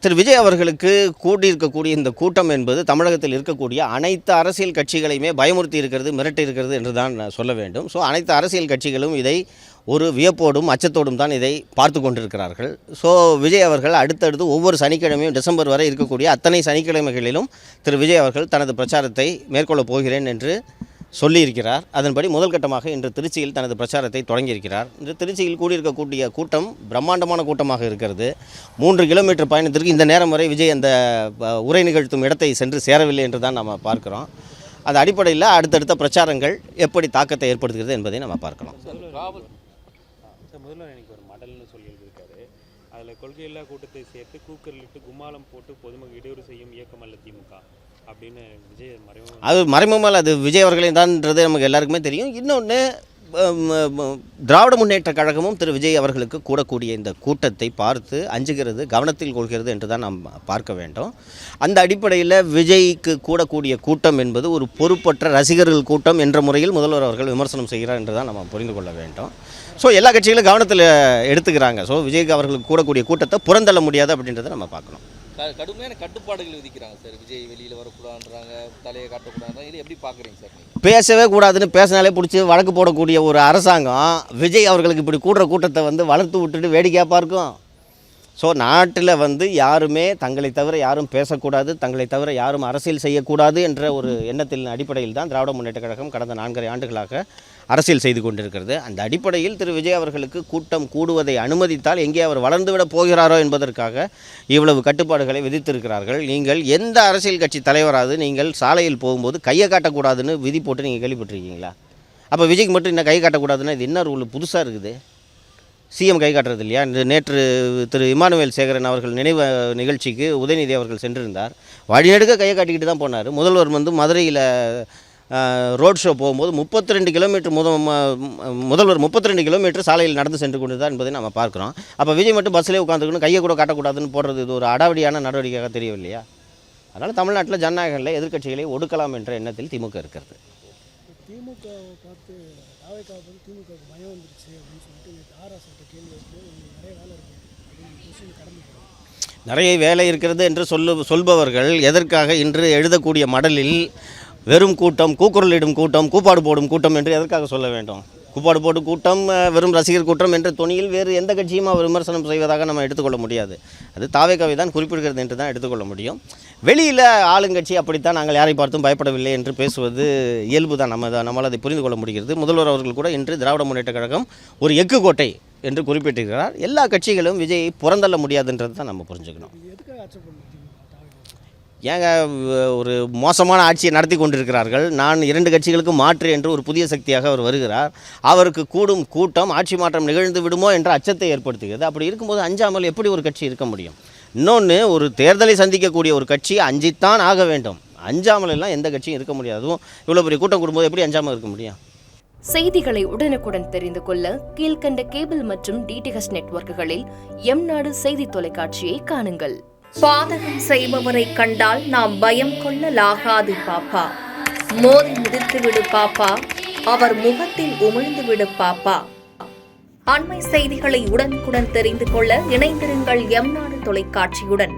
திரு விஜய் அவர்களுக்கு கூட்டியிருக்கக்கூடிய இந்த கூட்டம் என்பது தமிழகத்தில் இருக்கக்கூடிய அனைத்து அரசியல் கட்சிகளையுமே பயமுறுத்தி இருக்கிறது, மிரட்டி இருக்கிறது என்று தான் சொல்ல வேண்டும். ஸோ அனைத்து அரசியல் கட்சிகளும் இதை ஒரு வியப்போடும் அச்சத்தோடும் தான் இதை பார்த்து கொண்டிருக்கிறார்கள். ஸோ விஜய் அவர்கள் அடுத்தடுத்து ஒவ்வொரு சனிக்கிழமையும் டிசம்பர் வரை இருக்கக்கூடிய அத்தனை சனிக்கிழமைகளிலும் திரு விஜய் அவர்கள் தனது பிரச்சாரத்தை மேற்கொள்ளப் போகிறேன் என்று சொல்லியிருக்கிறார். அதன்படி முதல் கட்டமாக இன்று திருச்சியில் தனது பிரச்சாரத்தை தொடங்கியிருக்கிறார். இன்று திருச்சியில் கூடியிருக்கக்கூடிய கூட்டம் பிரம்மாண்டமான கூட்டமாக இருக்கிறது. 3 கிலோமீட்டர் பயணத்திற்கு இந்த நேரம் வரை விஜய் அந்த உரை நிகழ்த்தும் இடத்தை சென்று சேரவில்லை என்று தான் நம்ம பார்க்கிறோம். அந்த அடிப்படையில் அடுத்தடுத்த பிரச்சாரங்கள் எப்படி தாக்கத்தை ஏற்படுத்துகிறது என்பதை நம்ம பார்க்கலாம். முதல்வர் எனக்கு ஒரு மடல்னு சொல்லியிருக்காரு. அதில் கொள்கையில்லா கூட்டத்தை சேர்த்து கூக்கரிலிட்டு கும்மாளம் போட்டு பொதுமக்கள் இடையூறு செய்யும் இயக்கம் அல்ல திமுக அப்படின்னு விஜய் மறைமுகமாக அது விஜய் அவர்களையும் தான்ன்றது நமக்கு எல்லாருக்குமே தெரியும். இன்னொன்று, திராவிட முன்னேற்ற கழகமும் திரு விஜய் அவர்களுக்கு கூடக்கூடிய இந்த கூட்டத்தை பார்த்து அஞ்சுகிறது, கவனத்தில் கொள்கிறது என்று தான் நாம் பார்க்க வேண்டும். அந்த அடிப்படையில் விஜய்க்கு கூடக்கூடிய கூட்டம் என்பது ஒரு பொறுப்பற்ற ரசிகர்கள் கூட்டம் என்ற முறையில் முதல்வர் அவர்கள் விமர்சனம் செய்கிறார் என்று தான் நம்ம புரிந்து கொள்ள வேண்டும். ஸோ எல்லா கட்சிகளும் கவனத்தில் எடுத்துக்கிறாங்க. ஸோ விஜய்க்கு அவர்களுக்கு கூடக்கூடிய கூட்டத்தை புறந்தள்ள முடியாது அப்படின்றத நம்ம பார்க்கணும். கடுமையான கட்டுப்பாடுகள் விதிக்கிறாங்க சார். விஜய் வெளியில் வரக்கூடாதுன்றாங்க, தலையை காட்டக்கூடாது. இது எப்படி பார்க்குறீங்க சார்? பேசவே கூடாதுன்னு பேசினாலே பிடிச்சி வழக்கு போடக்கூடிய ஒரு அரசாங்கம் விஜய் அவர்களுக்கு இப்படி கூடுற கூட்டத்தை வளர்த்து விட்டுட்டு வேடிக்கையாக பார்க்கும். ஸோ நாட்டில் யாருமே தங்களை தவிர யாரும் பேசக்கூடாது, தங்களை தவிர யாரும் அரசியல் செய்யக்கூடாது என்ற ஒரு எண்ணத்தின் அடிப்படையில் தான் திராவிட முன்னேற்ற கழகம் கடந்த 4.5 ஆண்டுகளாக அரசியல் செய்து கொண்டிருக்கிறது. அந்த அடிப்படையில் திரு விஜய் அவர்களுக்கு கூட்டம் கூடுவதை அனுமதித்தால் எங்கே அவர் வளர்ந்துவிடப் போகிறாரோ என்பதற்காக இவ்வளவு கட்டுப்பாடுகளை விதித்திருக்கிறார்கள். நீங்கள் எந்த அரசியல் கட்சி தலைவராது நீங்கள் சாலையில் போகும்போது கையை காட்டக்கூடாதுன்னு விதி போட்டு நீங்கள் கேள்விப்பட்டிருக்கீங்களா? அப்போ விஜய்க்கு மட்டும் இன்னும் கை காட்டக்கூடாதுன்னா இது என்ன ரூல் புதுசாக இருக்குது? சிஎம் கை காட்டுறது இல்லையா? நேற்று திரு இமானுவேல் சேகரன் அவர்கள் நினைவு நிகழ்ச்சிக்கு உதயநிதி அவர்கள் சென்றிருந்தார். வழிநெடுக்க கையை காட்டிக்கிட்டு தான் போனார். முதல்வர் மதுரையில் ரோட் ஷோ போகும்போது 32 கிலோமீட்டர் முதல்வர் 32 கிலோமீட்டர் சாலையில் நடந்து சென்று கொண்டு தான் என்பதை நம்ம பார்க்குறோம். அப்போ விஜய் மட்டும் பஸ்ஸிலே உட்காந்துக்கணும், கையை கூட காட்டக்கூடாதுன்னு போடுறது இது ஒரு அடாவடியான நடவடிக்கையாக தெரியவில்லையா? அதனால் தமிழ்நாட்டில் ஜனநாயகங்களில் எதிர்க்கட்சிகளை ஒடுக்கலாம் என்ற எண்ணத்தில் திமுக இருக்கிறது. திமுக பார்த்து திமுக பயம் வந்துருச்சு அப்படின்னு சொல்லிட்டு ஆர்எஸ்எஸ் கேள்வி நிறைய வேலை இருக்குது கடந்து நிறைய வேலை இருக்கிறது என்று சொல்பவர்கள் எதற்காக இன்று எழுதக்கூடிய மடலில் வெறும் கூட்டம், கூக்குரலிடும் கூட்டம், கூப்பாடு போடும் கூட்டம் என்று எதற்காக சொல்ல வேண்டும்? கூப்பாடு போடும் கூட்டம், வெறும் ரசிகர் கூட்டம் என்ற துணியில் வேறு எந்த கட்சியும் அவர் விமர்சனம் செய்வதாக நம்ம எடுத்துக்கொள்ள முடியாது. அது தாவேக்காவை தான் குறிப்பிடுகிறது என்று தான் எடுத்துக்கொள்ள முடியும். வெளியில் ஆளுங்கட்சி அப்படித்தான், நாங்கள் யாரை பார்த்தும் பயப்படவில்லை என்று பேசுவது இயல்பு தான். நம்மளால் அதை புரிந்து கொள்ள முடிகிறது. முதல்வர் அவர்கள் கூட இன்று திராவிட முன்னேற்ற கழகம் ஒரு எஃகு கோட்டை என்று குறிப்பிட்டிருக்கிறார். எல்லா கட்சிகளும் விஜயை புறந்தள்ள முடியாதுன்றது தான் நம்ம புரிஞ்சுக்கணும். ஏங்க ஒரு மோசமான ஆட்சியை நடத்தி கொண்டிருக்கிறார்கள். நான் 2 கட்சிகளுக்கு மாற்று என்று ஒரு புதிய சக்தியாக அவர் வருகிறார். அவருக்கு கூடும் கூட்டம் ஆட்சி மாற்றம் நிகழ்ந்து விடுமோ என்ற அச்சத்தை ஏற்படுத்துகிறது. அப்படி இருக்கும்போது அஞ்சாமல் எப்படி ஒரு கட்சி இருக்க முடியும்? இன்னொன்று, ஒரு தேர்தலை சந்திக்கக்கூடிய ஒரு கட்சி அஞ்சித்தான் ஆக வேண்டும். அஞ்சாமல் எல்லாம் எந்த கட்சியும் இருக்க முடியாது. அதுவும் இவ்வளோ பெரிய கூட்டம் கூடும்போது எப்படி அஞ்சாமல் இருக்க முடியும்? செய்திகளை உடனுக்குடன் தெரிந்து கொள்ள கீழ்கண்ட கேபிள் மற்றும் டிடிஎச் நெட்வொர்க்குகளில் எம்நாடு செய்தி தொலைக்காட்சியை காணுங்கள். பாதகம் செய்பவரை கண்டால் நாம் பயம் கொள்ளலாகாது பாப்பா. மோதி மிதித்து விடு பாப்பா, அவர் முகத்தில் உமிழ்ந்து விடு பாப்பா. அண்மை செய்திகளை உடனுக்குடன் தெரிந்து கொள்ள இணைந்திருங்கள் எம்நாடு தொலைக்காட்சியுடன்.